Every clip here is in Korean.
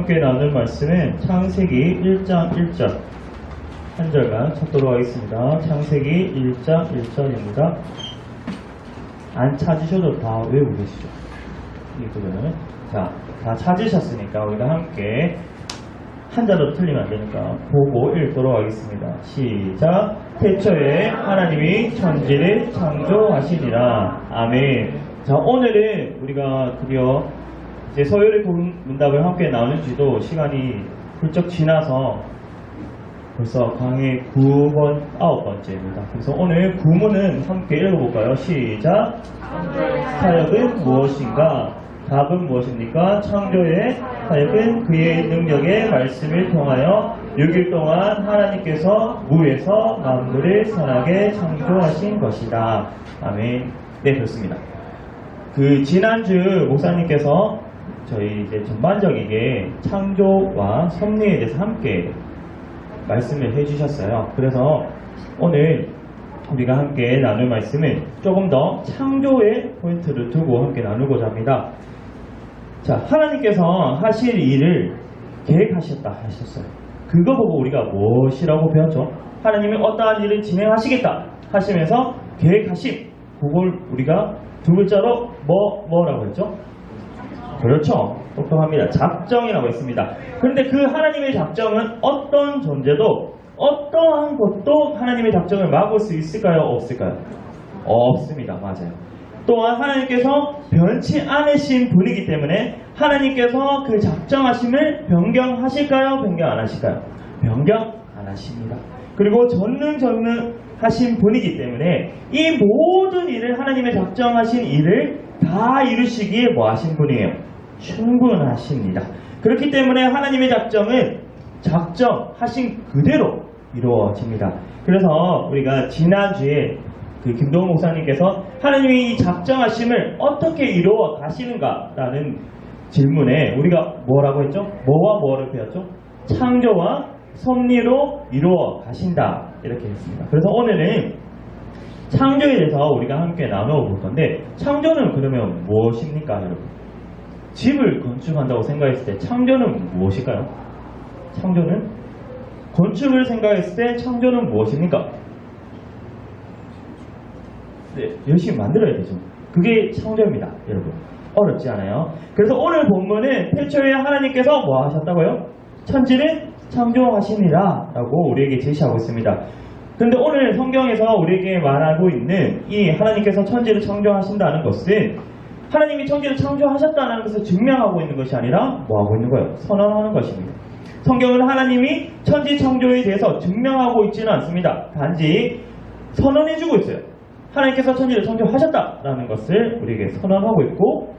함께 나눌 말씀은 창세기 1장 1절 한 절만 찾도록 하겠습니다. 창세기 1장 1절입니다. 안 찾으셔도 다 외우고 계시죠? 이 구절은. 자, 다 찾으셨으니까 우리가 함께 한 자도 틀리면 안 되니까 보고 읽도록 하겠습니다. 시작. 태초에 하나님이 천지를 창조하시니라. 아멘. 자, 오늘은 우리가 드디어 이제 서열의 문답을 함께 나누는 지도 시간이 훌쩍 지나서 벌써 강의 9번, 9번째입니다. 그래서 오늘 구문은 함께 읽어볼까요? 시작. 사역은 무엇인가? 답은 무엇입니까? 창조의 사역은 그의 능력의 말씀을 통하여 6일 동안 하나님께서 무에서 만물을 선하게 창조하신 것이다. 아멘. 네, 그렇습니다. 지난주 목사님께서 저희 이제 전반적이게 창조와 섭리에 대해서 함께 말씀을 해주셨어요. 그래서 오늘 우리가 함께 나눌 말씀은 조금 더 창조의 포인트를 두고 함께 나누고자 합니다. 자, 하나님께서 하실 일을 계획하셨다 하셨어요. 그거 보고 우리가 무엇이라고 배웠죠? 하나님이 어떠한 일을 진행하시겠다 하시면서 계획하심, 그걸 우리가 두 글자로 뭐라고 했죠? 그렇죠. 똑똑합니다. 작정이라고 했습니다. 그런데 그 하나님의 작정은 어떤 존재도 어떠한 것도 하나님의 작정을 막을 수 있을까요? 없을까요? 없습니다. 맞아요. 또한 하나님께서 변치 않으신 분이기 때문에 하나님께서 그 작정하심을 변경하실까요? 변경 안 하실까요? 변경 안 하십니다. 그리고 전능하신 분이기 때문에 이 모든 일을 하나님의 작정하신 일을 다 이루시기에 뭐 하신 분이에요? 충분하십니다. 그렇기 때문에 하나님의 작정은 작정하신 그대로 이루어집니다. 그래서 우리가 지난주에 김동훈 목사님께서 하나님이 이 작정하심을 어떻게 이루어 가시는가라는 질문에 우리가 뭐라고 했죠? 뭐와 뭐를 배웠죠? 창조와 섭리로 이루어 가신다 이렇게 했습니다. 그래서 오늘은 창조에 대해서 우리가 함께 나누어 볼 건데, 창조는 그러면 무엇입니까, 여러분? 집을 건축한다고 생각했을 때 창조는 무엇일까요? 창조는 건축을 생각했을 때 창조는 무엇입니까? 네, 열심히 만들어야 되죠. 그게 창조입니다, 여러분. 어렵지 않아요. 그래서 오늘 본문은 태초에 하나님께서 뭐 하셨다고요? 천지를 창조하시니라 라고 우리에게 제시하고 있습니다. 그런데 오늘 성경에서 우리에게 말하고 있는 이 하나님께서 천지를 창조하신다는 것은 하나님이 천지를 창조하셨다는 것을 증명하고 있는 것이 아니라 뭐 하고 있는 거예요? 선언하는 것입니다. 성경은 하나님이 천지 창조에 대해서 증명하고 있지는 않습니다. 단지 선언해주고 있어요. 하나님께서 천지를 창조하셨다라는 것을 우리에게 선언하고 있고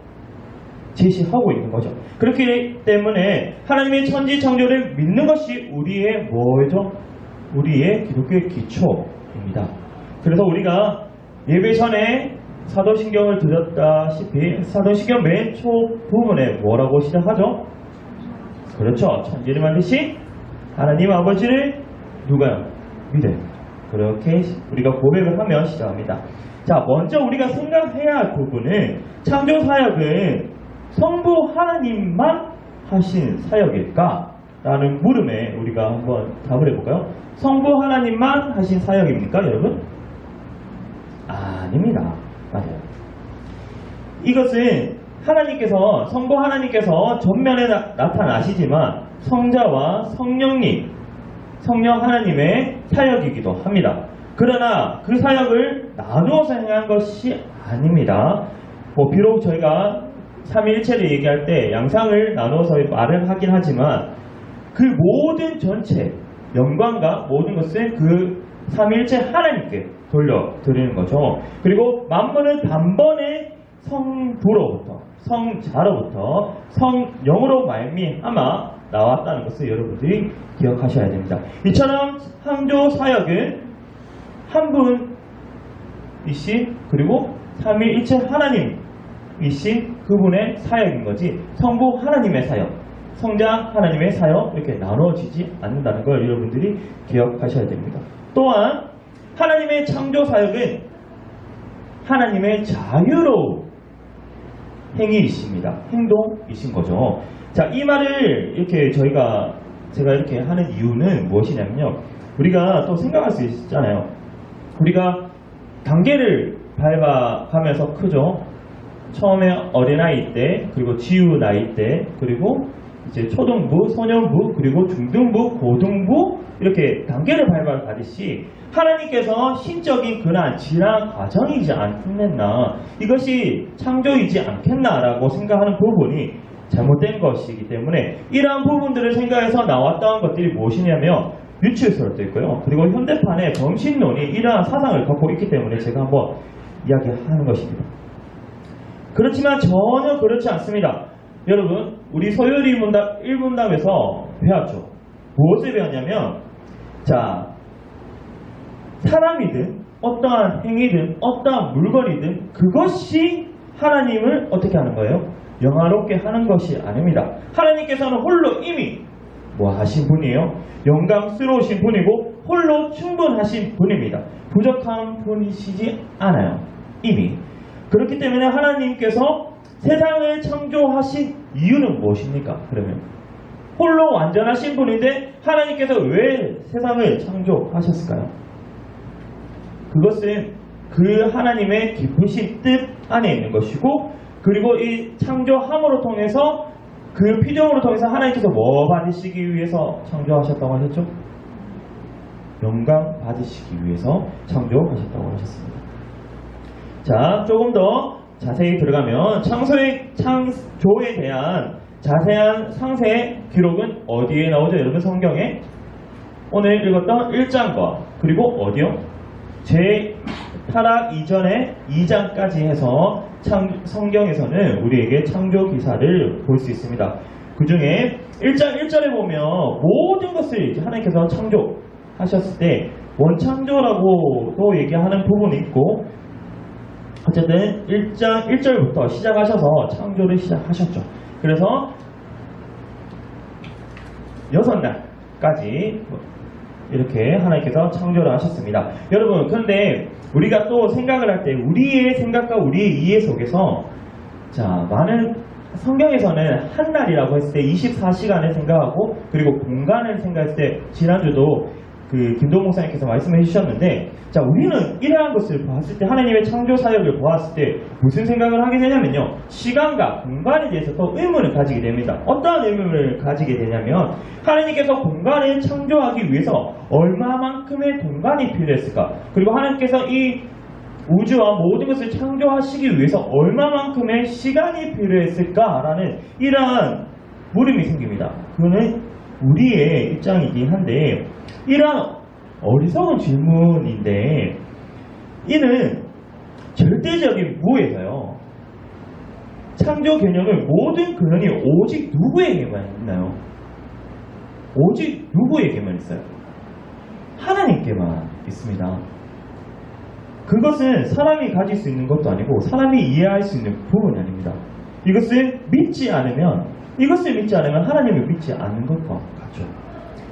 제시하고 있는 거죠. 그렇기 때문에 하나님의 천지 창조를 믿는 것이 우리의 뭐죠? 우리의 기독교의 기초입니다. 그래서 우리가 예배 전에 사도신경을 드렸다시피 사도신경 맨 초 부분에 뭐라고 시작하죠? 그렇죠. 천지를 만드신 하나님 아버지를 누가요? 믿어요. 그렇게 우리가 고백을 하며 시작합니다. 자, 먼저 우리가 생각해야 할 부분은 창조 사역은 성부 하나님만 하신 사역일까? 라는 물음에 우리가 한번 답을 해볼까요? 성부 하나님만 하신 사역입니까, 여러분? 아닙니다. 맞아요. 이것은 하나님께서, 성부 하나님께서 전면에 나타나시지만 성자와 성령님, 성령 하나님의 사역이기도 합니다. 그러나 그 사역을 나누어서 행한 것이 아닙니다. 비록 저희가 삼위일체를 얘기할 때 양상을 나누어서 말을 하긴 하지만 그 모든 전체, 영광과 모든 것을 그 삼위일체 하나님께 돌려드리는 거죠. 그리고 만물은 단번에 성부로부터, 성자로부터, 성령으로 말미암아 나왔다는 것을 여러분들이 기억하셔야 됩니다. 이처럼 창조 사역은 한 분이신 그리고 삼위일체 하나님이신 그분의 사역인 거지 성부 하나님의 사역, 성자 하나님의 사역 이렇게 나눠지지 않는다는 걸 여러분들이 기억하셔야 됩니다. 또한 하나님의 창조 사역은 하나님의 자유로운 행위이십니다. 행동이신 거죠. 자, 이 말을 이렇게 제가 이렇게 하는 이유는 무엇이냐면요. 우리가 또 생각할 수 있잖아요. 우리가 단계를 밟아가면서 크죠. 처음에 어린아이 때, 그리고 지우 나이 때, 그리고 이제 초등부, 소년부, 그리고 중등부, 고등부 이렇게 단계를 밟아가듯이 하나님께서 신적인 그러한 진화 과정이지 않겠나, 이것이 창조이지 않겠나라고 생각하는 부분이 잘못된 것이기 때문에 이러한 부분들을 생각해서 나왔던 것들이 무엇이냐면 유치설도 있고요. 그리고 현대판의 정신론이 이러한 사상을 갖고 있기 때문에 제가 한번 이야기하는 것입니다. 그렇지만 전혀 그렇지 않습니다. 여러분, 우리 소요리 1문답에서 배웠죠. 무엇을 배웠냐면, 자, 사람이든 어떠한 행위든 어떠한 물건이든 그것이 하나님을 어떻게 하는 거예요? 영화롭게 하는 것이 아닙니다. 하나님께서는 홀로 이미 뭐 하신 분이에요? 영광스러우신 분이고 홀로 충분하신 분입니다. 부족한 분이시지 않아요. 이미. 그렇기 때문에 하나님께서 세상을 창조하신 이유는 무엇입니까? 그러면 홀로 완전하신 분인데 하나님께서 왜 세상을 창조하셨을까요? 그것은 그 하나님의 깊으신 뜻 안에 있는 것이고, 그리고 이 창조함으로 통해서 그 피조물을 통해서 하나님께서 뭐 받으시기 위해서 창조하셨다고 하셨죠? 영광 받으시기 위해서 창조하셨다고 하셨습니다. 자, 조금 더 자세히 들어가면 창조에 대한 자세한 상세 기록은 어디에 나오죠? 여러분, 성경에 오늘 읽었던 1장과 그리고 어디요? 제 타락 이전에 2장까지 해서 성경에서는 우리에게 창조 기사를 볼 수 있습니다. 그 중에 1장 1절에 보면 모든 것을 하나님께서 창조하셨을 때 원창조라고도 얘기하는 부분이 있고, 어쨌든 1장 1절부터 시작하셔서 창조를 시작하셨죠. 그래서 6날까지 이렇게 하나님께서 창조를 하셨습니다. 여러분, 그런데 우리가 또 생각을 할 때 우리의 생각과 우리의 이해 속에서, 자, 많은 성경에서는 한 날이라고 했을 때 24시간을 생각하고, 그리고 공간을 생각했을 때 지난주도 그 김동 목사님께서 말씀해 주셨는데, 자, 우리는 이러한 것을 봤을 때, 하나님의 창조 사역을 보았을 때 무슨 생각을 하게 되냐면요, 시간과 공간에 대해서 또 의문을 가지게 됩니다. 어떠한 의문을 가지게 되냐면, 하나님께서 공간을 창조하기 위해서 얼마만큼의 공간이 필요했을까, 그리고 하나님께서 이 우주와 모든 것을 창조하시기 위해서 얼마만큼의 시간이 필요했을까라는 이러한 물음이 생깁니다. 그거는 우리의 입장이긴 한데, 이러한 어리석은 질문인데, 이는 절대적인 무에서요, 창조 개념을 모든 근원이 오직 누구에게만 있나요? 오직 누구에게만 있어요? 하나님께만 있습니다. 그것은 사람이 가질 수 있는 것도 아니고 사람이 이해할 수 있는 부분이 아닙니다. 이것을 믿지 않으면 하나님을 믿지 않는 것과 같죠.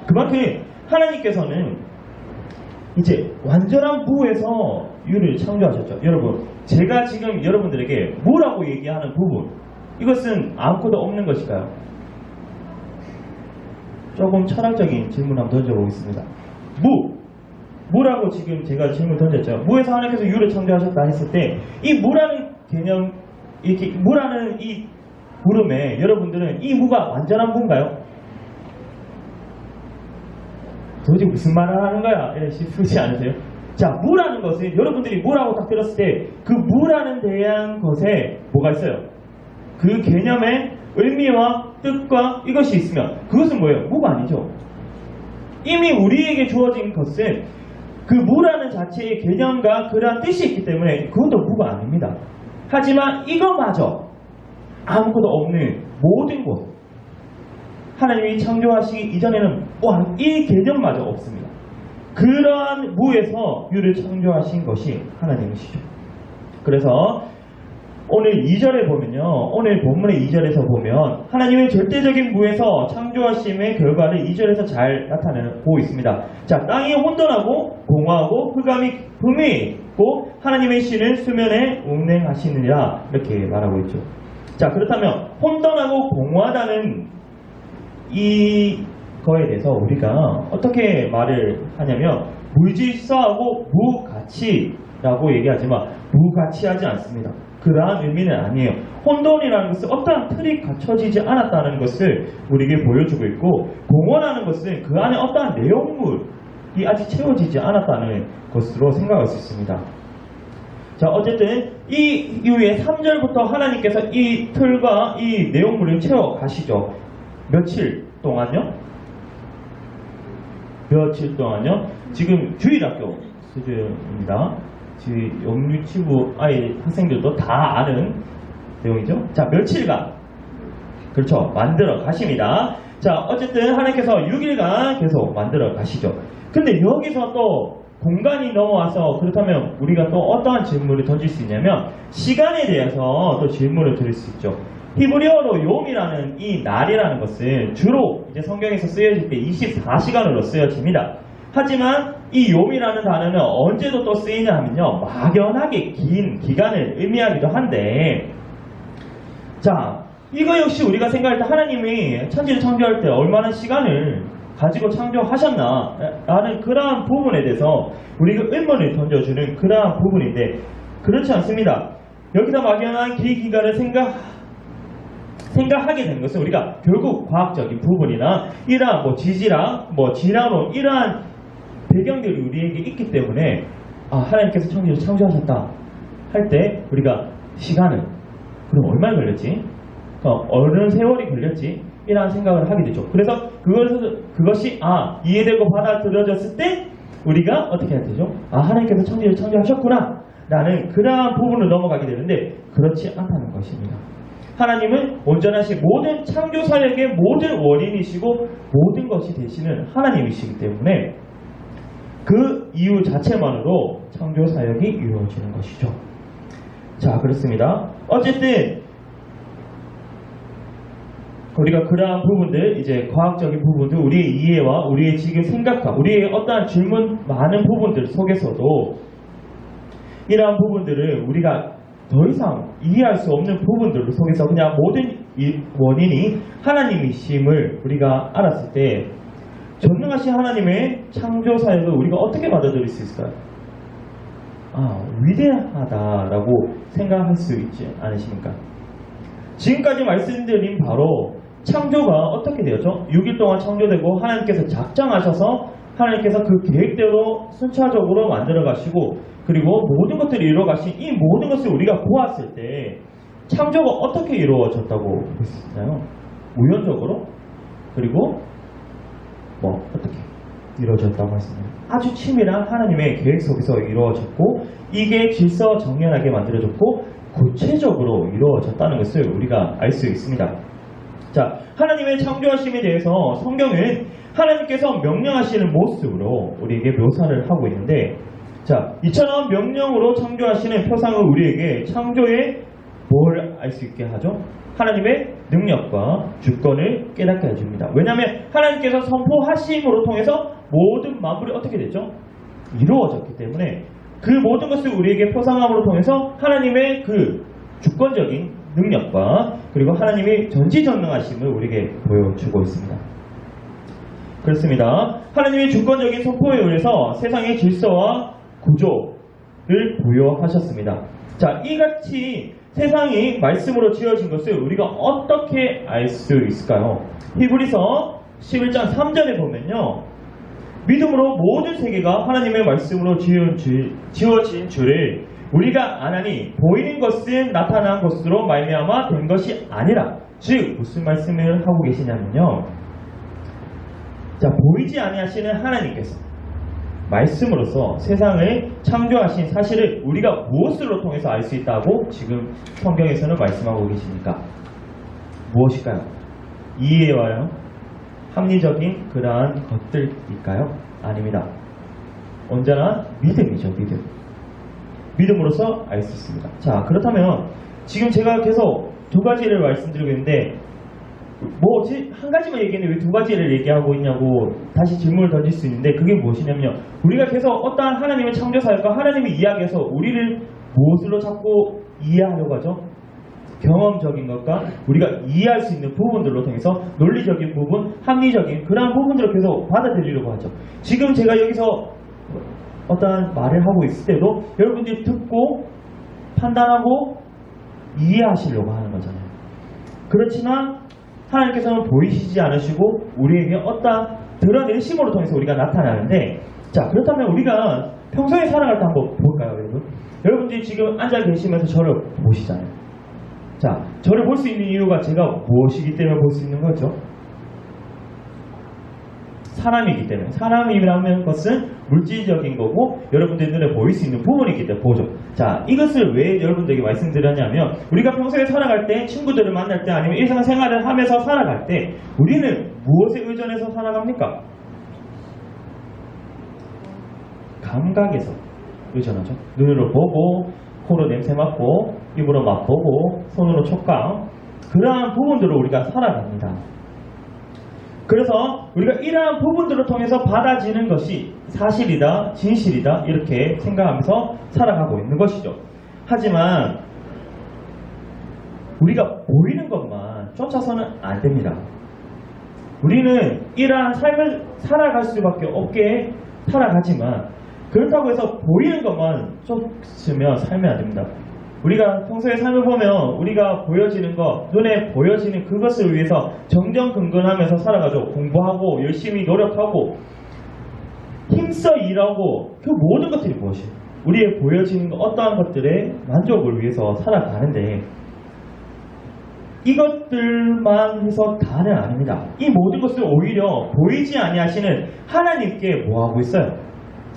그만큼 하나님께서는 이제 완전한 무에서 유를 창조하셨죠. 여러분, 제가 지금 여러분들에게 무라고 얘기하는 부분, 이것은 아무것도 없는 것일까요? 조금 철학적인 질문 한번 던져보겠습니다. 무라고 지금 제가 질문 던졌죠. 무에서 하나님께서 유를 창조하셨다 했을 때, 이 무라는 개념, 이렇게 무라는 이 물음에 여러분들은 이 무가 완전한 무인가요? 도대체 무슨 말을 하는 거야? 싶지 않으세요? 자, 무라는 것은 여러분들이 무라고 딱 들었을 때 그 무라는 대한 것에 뭐가 있어요? 그 개념의 의미와 뜻과 이것이 있으면 그것은 뭐예요? 무가 아니죠. 이미 우리에게 주어진 것은 그 무라는 자체의 개념과 그러한 뜻이 있기 때문에 그것도 무가 아닙니다. 하지만 이거마저 아무것도 없는 모든 곳, 하나님이 창조하시기 이전에는 이 개념마저 없습니다. 그러한 무에서 유를 창조하신 것이 하나님이시죠. 그래서 오늘 2절에 보면요, 오늘 본문의 2절에서 보면 하나님의 절대적인 무에서 창조하심의 결과를 2절에서 잘 나타내고 있습니다. 자, 땅이 혼돈하고 공허하고 흑암이 분명히 있고 하나님의 신은 수면에 운행하시느니라, 이렇게 말하고 있죠. 자, 그렇다면 혼돈하고 공허하다는 이거에 대해서 우리가 어떻게 말을 하냐면 무질서하고 무가치라고 얘기하지만 무가치하지 않습니다. 그러한 의미는 아니에요. 혼돈이라는 것은 어떠한 틀이 갖춰지지 않았다는 것을 우리에게 보여주고 있고, 공허라는 것은 그 안에 어떠한 내용물이 아직 채워지지 않았다는 것으로 생각할 수 있습니다. 자, 어쨌든 이 이후에 3절부터 하나님께서 이 틀과 이 내용물을 채워 가시죠. 며칠 동안요? 며칠 동안요? 지금 주일학교 수준입니다. 지금 영유치부 아이 학생들도 다 아는 내용이죠. 자, 며칠간 그렇죠, 만들어 가십니다. 자, 어쨌든 하나님께서 6일간 계속 만들어 가시죠. 근데 여기서 또 공간이 넘어와서, 그렇다면 우리가 또 어떠한 질문을 던질 수 있냐면 시간에 대해서 또 질문을 드릴 수 있죠. 히브리어로 용이라는 이 날이라는 것은 주로 이제 성경에서 쓰여질 때 24시간으로 쓰여집니다. 하지만 이 욤이라는 단어는 언제도 또 쓰이냐 하면요, 막연하게 긴 기간을 의미하기도 한데, 자, 이거 역시 우리가 생각할 때 하나님이 천지를 창조할 때 얼마나 시간을 가지고 창조하셨나 라는 그러한 부분에 대해서 우리가 의문을 던져주는 그러한 부분인데, 그렇지 않습니다. 여기서 막연한 긴 기간을 생각하게 되는 것은 우리가 결국 과학적인 부분이나 이러한 뭐 지질학, 뭐 진화론, 이러한 배경들이 우리에게 있기 때문에 하나님께서 천지를 창조하셨다 할 때 우리가 시간을, 그럼 얼마나 걸렸지? 어느 세월이 걸렸지? 이러한 생각을 하게 되죠. 그래서 그것이 이해되고 받아들여졌을 때 우리가 어떻게 해야 되죠? 하나님께서 천지를 창조하셨구나 라는 그러한 부분을 넘어가게 되는데, 그렇지 않다는 것입니다. 하나님은 온전하신 모든 창조 사역의 모든 원인이시고 모든 것이 되시는 하나님이시기 때문에 그 이유 자체만으로 창조 사역이 이루어지는 것이죠. 자, 그렇습니다. 어쨌든 우리가 그러한 부분들, 이제 과학적인 부분들, 우리의 이해와 우리의 지금 생각과 우리의 어떠한 질문 많은 부분들 속에서도 이러한 부분들을 우리가 더 이상 이해할 수 없는 부분들 속에서 그냥 모든 원인이 하나님이심을 우리가 알았을 때 전능하신 하나님의 창조 사역을 우리가 어떻게 받아들일 수 있을까요? 위대하다라고 생각할 수 있지 않으십니까? 지금까지 말씀드린 바로 창조가 어떻게 되었죠? 6일 동안 창조되고 하나님께서 작정하셔서 하나님께서 그 계획대로 순차적으로 만들어 가시고, 그리고 모든 것들을 이루어 가신 이 모든 것을 우리가 보았을 때 창조가 어떻게 이루어졌다고 보시나요? 우연적으로? 그리고 어떻게 이루어졌다고 했습니다. 아주 치밀한 하나님의 계획 속에서 이루어졌고, 이게 질서정연하게 만들어졌고 구체적으로 이루어졌다는 것을 우리가 알 수 있습니다. 자, 하나님의 창조하심에 대해서 성경은 하나님께서 명령하시는 모습으로 우리에게 묘사를 하고 있는데, 자, 이처럼 명령으로 창조하시는 표상을 우리에게 창조의 뭘 알 수 있게 하죠? 하나님의 능력과 주권을 깨닫게 해줍니다. 왜냐하면 하나님께서 선포하심으로 통해서 모든 만물이 어떻게 됐죠? 이루어졌기 때문에 그 모든 것을 우리에게 표상함으로 통해서 하나님의 그 주권적인 능력과 그리고 하나님의 전지전능하심을 우리에게 보여주고 있습니다. 그렇습니다. 하나님의 주권적인 선포에 의해서 세상의 질서와 구조를 부여하셨습니다. 자, 이같이 세상이 말씀으로 지어진 것을 우리가 어떻게 알 수 있을까요? 히브리서 11장 3절에 보면요, 믿음으로 모든 세계가 하나님의 말씀으로 지어진 줄을 우리가 아나니 보이는 것은 나타난 것으로 말미암아 된 것이 아니라. 즉 무슨 말씀을 하고 계시냐면요, 자, 보이지 아니하시는 하나님께서 말씀으로서 세상을 창조하신 사실을 우리가 무엇으로 통해서 알 수 있다고 지금 성경에서는 말씀하고 계십니까? 무엇일까요? 이해와요? 합리적인 그러한 것들일까요? 아닙니다. 언제나 믿음이죠. 믿음으로서 알 수 있습니다. 자, 그렇다면 지금 제가 계속 두 가지를 말씀드리고 있는데, 한 가지만 얘기했는데 왜 두 가지를 얘기하고 있냐고 다시 질문을 던질 수 있는데, 그게 무엇이냐면요, 우리가 계속 어떠한 하나님의 창조 사역과 하나님의 이야기에서 우리를 무엇으로 자꾸 이해하려고 하죠? 경험적인 것과 우리가 이해할 수 있는 부분들로 통해서 논리적인 부분, 합리적인 그러한 부분들을 계속 받아들이려고 하죠. 지금 제가 여기서 어떠한 말을 하고 있을 때도 여러분들이 듣고 판단하고 이해하시려고 하는 거잖아요. 그렇지만 하나님께서는 보이시지 않으시고 우리에게 어떠한 드러내심으로 통해서 우리가 나타나는데, 자, 그렇다면 우리가 평소에 살아갈 때 한번 볼까요, 여러분? 여러분들이 지금 앉아 계시면서 저를 보시잖아요. 자, 저를 볼 수 있는 이유가 제가 무엇이기 때문에 볼 수 있는 거죠? 사람이기 때문에. 사람이라는 것은 물질적인 거고 여러분들 눈에 보일 수 있는 부분이기 때문에 보죠. 자, 이것을 왜 여러분들에게 말씀드렸냐면, 우리가 평소에 살아갈 때, 친구들을 만날 때, 아니면 일상생활을 하면서 살아갈 때 우리는 무엇에 의존해서 살아갑니까? 감각에서 의존하죠. 눈으로 보고, 코로 냄새 맡고, 입으로 맛보고, 손으로 촉감, 그러한 부분들로 우리가 살아갑니다. 그래서 우리가 이러한 부분들을 통해서 받아지는 것이 사실이다, 진실이다 이렇게 생각하면서 살아가고 있는 것이죠. 하지만 우리가 보이는 것만 쫓아서는 안 됩니다. 우리는 이러한 삶을 살아갈 수밖에 없게 살아가지만, 그렇다고 해서 보이는 것만 쫓으며 살면 안 됩니다. 우리가 평소에 삶을 보면 우리가 보여지는 것, 눈에 보여지는 그것을 위해서 정정근근하면서 살아가죠. 공부하고 열심히 노력하고 힘써 일하고, 그 모든 것들이 무엇이에요? 우리의 보여지는 어떠한 것들의 만족을 위해서 살아가는데, 이것들만 해서 다는 아닙니다. 이 모든 것을 오히려 보이지 아니하시는 하나님께 뭐하고 있어요?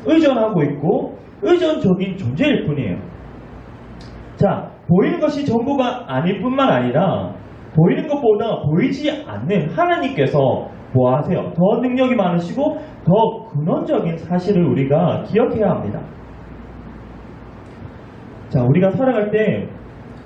의존하고 있고 의존적인 존재일 뿐이에요. 자, 보이는 것이 전부가 아닐 뿐만 아니라 보이는 것보다 보이지 않는 하나님께서 뭐 하세요? 더 능력이 많으시고 더 근원적인 사실을 우리가 기억해야 합니다. 자, 우리가 살아갈 때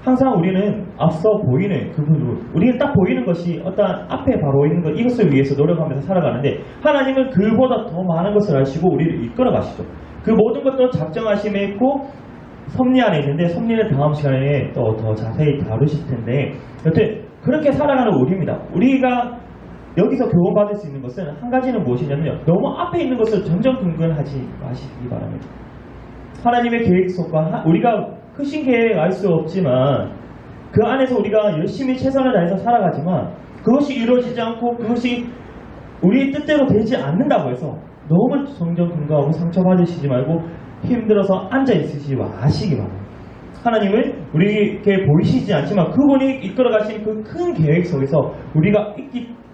항상 우리는 앞서 보이는 그 부분, 우리는 딱 보이는 것이 어떤 앞에 바로 있는 것, 이것을 위해서 노력하면서 살아가는데, 하나님은 그보다 더 많은 것을 아시고 우리를 이끌어 가시죠. 그 모든 것도 작정하심에 있고 섭리 안에 있는데, 섭리는 다음 시간에 또 더 자세히 다루실 텐데, 여튼 그렇게 살아가는 우리입니다. 우리가 여기서 교훈받을 수 있는 것은 한 가지는 무엇이냐면요, 너무 앞에 있는 것을 전전긍긍하지 마시기 바랍니다. 하나님의 계획 속과 우리가 크신 계획 알 수 없지만 그 안에서 우리가 열심히 최선을 다해서 살아가지만 그것이 이루어지지 않고 그것이 우리의 뜻대로 되지 않는다고 해서 너무 정정긍긍하고 상처받으시지 말고 힘들어서 앉아있으시지 마시기 바랍니다. 하나님은 우리에게 보이시지 않지만 그분이 이끌어가신 그 큰 계획 속에서 우리가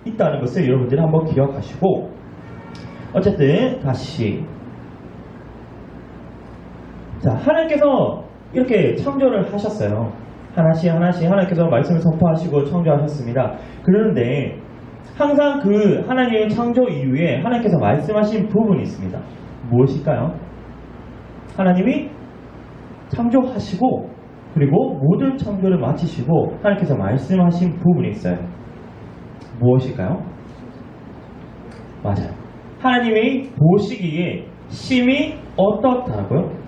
있다는 것을 여러분들이 한번 기억하시고, 어쨌든 다시, 자, 하나님께서 이렇게 창조를 하셨어요. 하나씩 하나씩 하나님께서 말씀을 선포하시고 창조하셨습니다. 그런데 항상 그 하나님의 창조 이후에 하나님께서 말씀하신 부분이 있습니다. 무엇일까요? 하나님이 창조하시고 그리고 모든 창조를 마치시고 하나님께서 말씀하신 부분이 있어요. 무엇일까요? 맞아요. 하나님이 보시기에 심히 어떻다고요?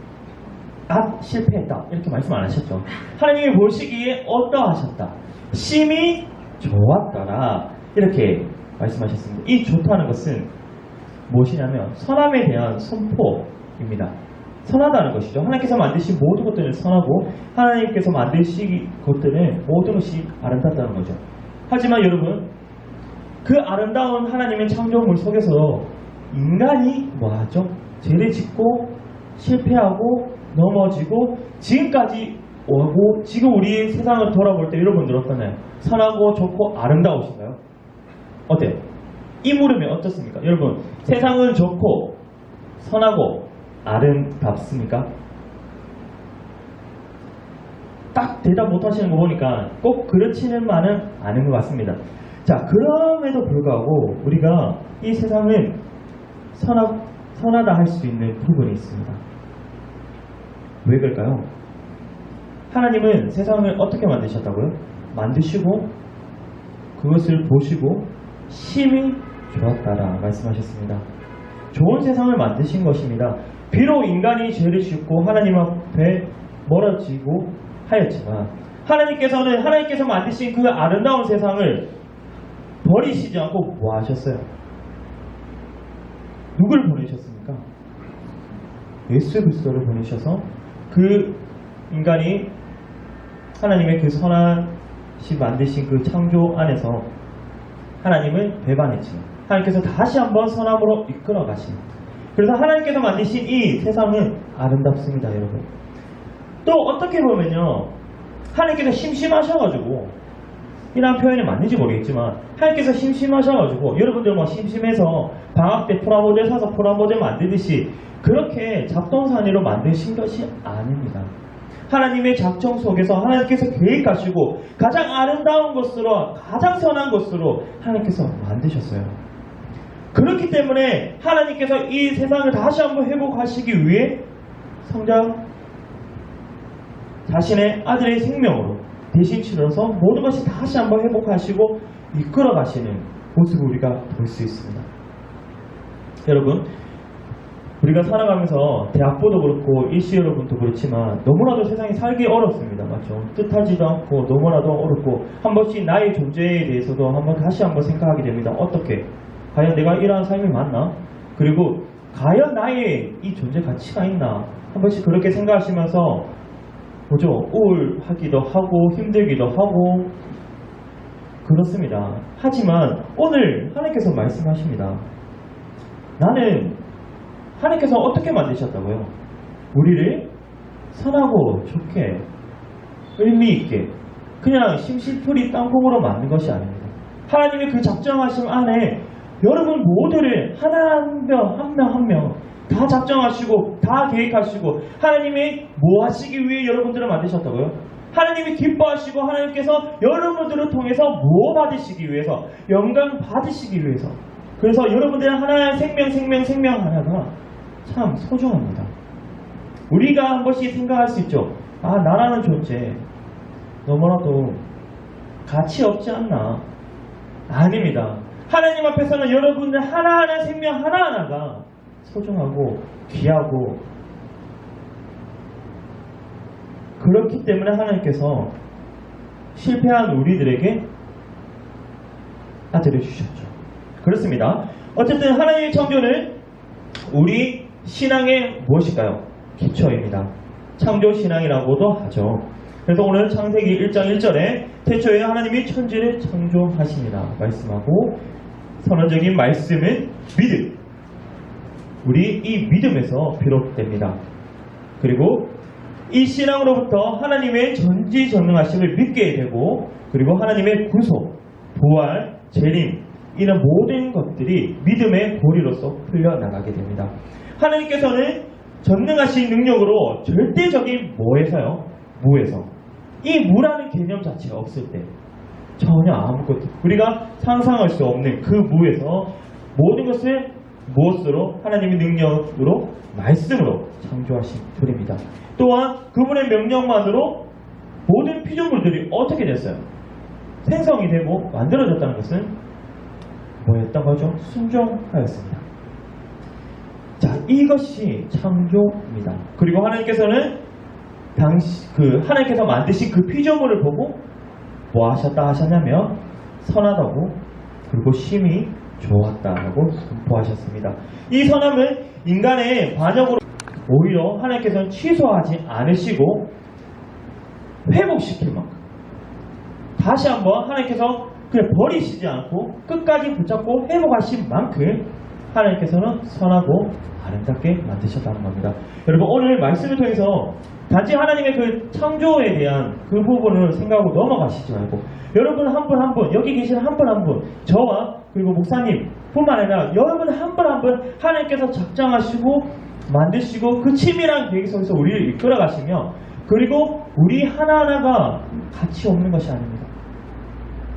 실패했다 이렇게 말씀 안 하셨죠. 하나님이 보시기에 어떠하셨다, 심히 좋았더라 이렇게 말씀하셨습니다. 이 좋다는 것은 무엇이냐면 선함에 대한 선포입니다. 선하다는 것이죠. 하나님께서 만드신 모든 것들은 선하고 하나님께서 만드신 것들은 모든 것이 아름답다는 거죠. 하지만 여러분, 그 아름다운 하나님의 창조물 속에서 인간이 뭐하죠? 죄를 짓고 실패하고 넘어지고 지금까지 오고, 지금 우리 세상을 돌아볼 때 여러분들 어떠나요? 선하고 좋고 아름다우신가요? 어때요? 이 물음이 어떻습니까? 여러분, 세상은 좋고 선하고 아름답습니까? 딱 대답 못하시는 거 보니까 꼭 그렇지는만은 않은 것 같습니다. 자, 그럼에도 불구하고 우리가 이 세상은 선하다 할 수 있는 부분이 있습니다. 왜 그럴까요? 하나님은 세상을 어떻게 만드셨다고요? 만드시고 그것을 보시고 심히 좋았다라 말씀하셨습니다. 좋은 세상을 만드신 것입니다. 비록 인간이 죄를 짓고 하나님 앞에 멀어지고 하였지만 하나님께서 만드신 그 아름다운 세상을 버리시지 않고 뭐 하셨어요? 누굴 보내셨습니까? 예수 그리스도를 보내셔서 그 인간이 하나님의 그 선하시 만드신 그 창조 안에서 하나님을 배반했지만 하나님께서 다시 한번 선함으로 이끌어 가신, 그래서 하나님께서 만드신 이 세상은 아름답습니다, 여러분. 또 어떻게 보면요, 하나님께서 심심하셔가지고, 이런 표현이 맞는지 모르겠지만 하나님께서 심심하셔가지고 여러분들 뭐 심심해서 방학 때 프라모델 사서 프라모델 만들듯이 그렇게 잡동사니로 만드신 것이 아닙니다. 하나님의 작정 속에서 하나님께서 계획하시고 가장 아름다운 것으로, 가장 선한 것으로 하나님께서 만드셨어요. 그렇기 때문에 하나님께서 이 세상을 다시 한번 회복하시기 위해 성장 자신의 아들의 생명으로 대신 치러서 모든 것이 다시 한번 회복하시고 이끌어 가시는 모습을 우리가 볼 수 있습니다. 여러분, 우리가 살아가면서 대학부도 그렇고 일시 여러분도 그렇지만 너무나도 세상이 살기 어렵습니다. 맞죠? 뜻하지도 않고 너무나도 어렵고 한 번씩 나의 존재에 대해서도 다시 한번 생각하게 됩니다. 어떻게? 과연 내가 이러한 삶이 맞나? 그리고 과연 나의 이 존재 가치가 있나? 한 번씩 그렇게 생각하시면서 뭐죠? 우울하기도 하고 힘들기도 하고 그렇습니다. 하지만 오늘 하나님께서 말씀하십니다. 하나님께서 어떻게 만드셨다고요? 우리를 선하고 좋게 의미있게 그냥 심심풀이 땅콩으로 만든 것이 아닙니다. 하나님의 그 작정하심 안에 여러분 모두를 한 명 다 작정하시고 다 계획하시고 하나님이 뭐 하시기 위해 여러분들을 만드셨다고요? 하나님이 기뻐하시고 하나님께서 여러분들을 통해서 뭐 받으시기 위해서, 영광 받으시기 위해서. 그래서 여러분들의 하나의 생명 하나가 참 소중합니다. 우리가 한 번씩 생각할 수 있죠. 아, 나라는 존재 너무나도 가치 없지 않나? 아닙니다. 하나님 앞에서는 여러분들 하나하나 생명 하나하나가 소중하고 귀하고, 그렇기 때문에 하나님께서 실패한 우리들에게 아들을 주셨죠. 그렇습니다. 어쨌든 하나님의 창조는 우리 신앙의 무엇일까요? 기초입니다. 창조신앙이라고도 하죠. 그래서 오늘 창세기 1장 1절에 태초에 하나님이 천지를 창조하시니라 말씀하고, 선언적인 말씀은 믿음. 우리 이 믿음에서 비롯됩니다. 그리고 이 신앙으로부터 하나님의 전지전능하심을 믿게 되고, 그리고 하나님의 구속, 부활, 재림, 이런 모든 것들이 믿음의 고리로서 풀려나가게 됩니다. 하나님께서는 전능하신 능력으로 절대적인 무에서 이 무라는 개념 자체가 없을 때 전혀 아무것도 우리가 상상할 수 없는 그 무에서 모든 것을 무엇으로? 하나님의 능력으로, 말씀으로 창조하신 분입니다. 또한 그분의 명령만으로 모든 피조물들이 어떻게 됐어요? 생성이 되고 만들어졌다는 것은 뭐였던 거죠? 순종하였습니다. 자, 이것이 창조입니다. 그리고 하나님께서는 하나님께서 만드신 그 피조물을 보고 뭐 하셨냐면 선하다고, 그리고 심히 좋았다라고 선포하셨습니다. 이 선함은 인간의 반역으로 오히려 하나님께서는 취소하지 않으시고 회복시킬 만큼 다시 한번 하나님께서 그냥 버리시지 않고 끝까지 붙잡고 회복하신 만큼 하나님께서는 선하고 아름답게 만드셨다는 겁니다. 여러분, 오늘 말씀을 통해서 단지 하나님의 그 창조에 대한 그 부분을 생각하고 넘어가시지 말고, 여러분 한 분 한 분, 여기 계신 한 분 한 분, 저와 그리고 목사님 뿐만 아니라 여러분 한 분 한 분 하나님께서 작정하시고 만드시고 그 치밀한 계획 속에서 우리를 이끌어 가시며, 그리고 우리 하나하나가 가치 없는 것이 아닙니다.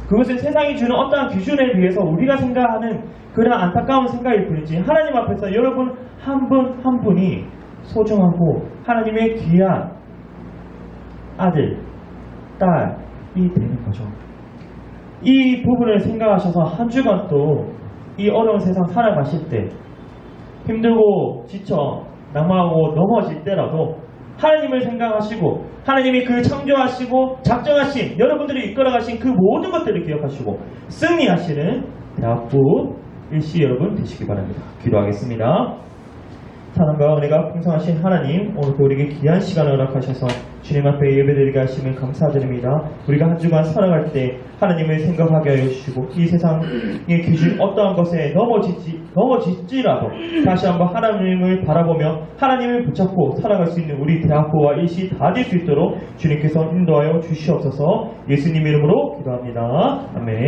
그것은 세상이 주는 어떠한 기준에 비해서 우리가 생각하는 그런 안타까운 생각일 뿐이지, 하나님 앞에서 여러분 한 분 한 분이 소중하고 하나님의 귀한 아들, 딸이 되는 거죠. 이 부분을 생각하셔서 한 주간 또 이 어려운 세상 살아가실 때 힘들고 지쳐 낭망하고 넘어질 때라도 하나님을 생각하시고 하나님이 그 창조하시고 작정하신 여러분들이 이끌어가신 그 모든 것들을 기억하시고 승리하시는 대학부 일시 여러분 되시기 바랍니다. 기도하겠습니다. 사랑과 은혜가 풍성하신 하나님, 오늘도 우리에게 귀한 시간을 허락하셔서 주님 앞에 예배드리게 하심을 감사드립니다. 우리가 한 주간 살아갈 때 하나님을 생각하게 하여 주시고 이 세상의 기준 어떠한 것에 넘어질지라도 다시 한번 하나님을 바라보며 하나님을 붙잡고 살아갈 수 있는 우리 대학부와 일시 다 될 수 있도록 주님께서 인도하여 주시옵소서. 예수님 이름으로 기도합니다. 아멘.